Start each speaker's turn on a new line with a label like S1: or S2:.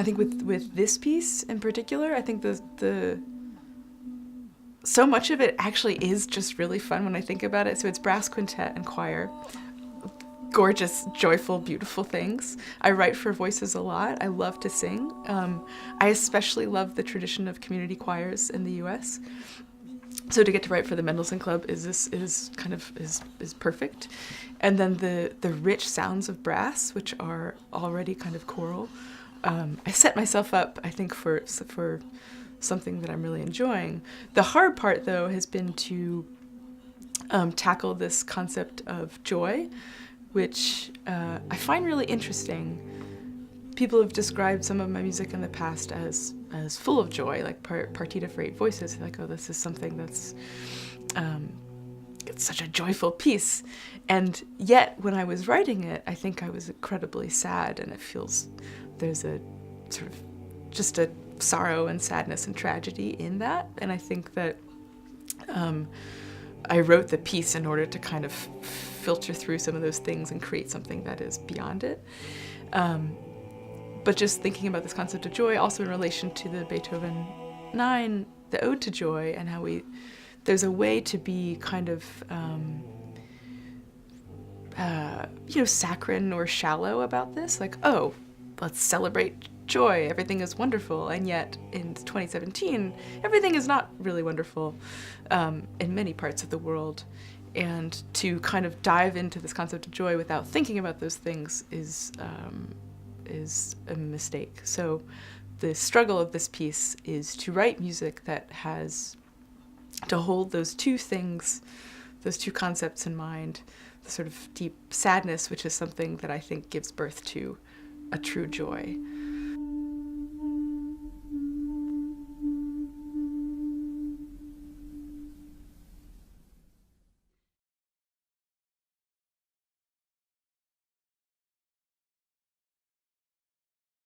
S1: I think with this piece in particular, I think the so much of it actually is just really fun when I think about it. So it's brass quintet and choir. Gorgeous, joyful, beautiful things. I write for voices a lot. I love to sing. I especially love the tradition of community choirs in the U.S. So to get to write for the Mendelssohn Club is perfect. And then the rich sounds of brass, which are already kind of choral. I set myself up, I think, for something that I'm really enjoying. The hard part, though, has been to tackle this concept of joy, which I find really interesting. People have described some of my music in the past as full of joy, like Partita for Eight Voices. Like, oh, this is something that's it's such a joyful piece. And yet, when I was writing it, I think I was incredibly sad, and it feels there's a sort of just a sorrow and sadness and tragedy in that. And I think that I wrote the piece in order to kind of filter through some of those things and create something that is beyond it. But just thinking about this concept of joy, also in relation to the Beethoven 9, the Ode to Joy, and how there's a way to be kind of, saccharine or shallow about this. Like, oh, let's celebrate joy, everything is wonderful. And yet in 2017, everything is not really wonderful in many parts of the world. And to kind of dive into this concept of joy without thinking about those things is a mistake. So the struggle of this piece is to write music that has to hold those two things, those two concepts in mind, the sort of deep sadness, which is something that I think gives birth to a true joy.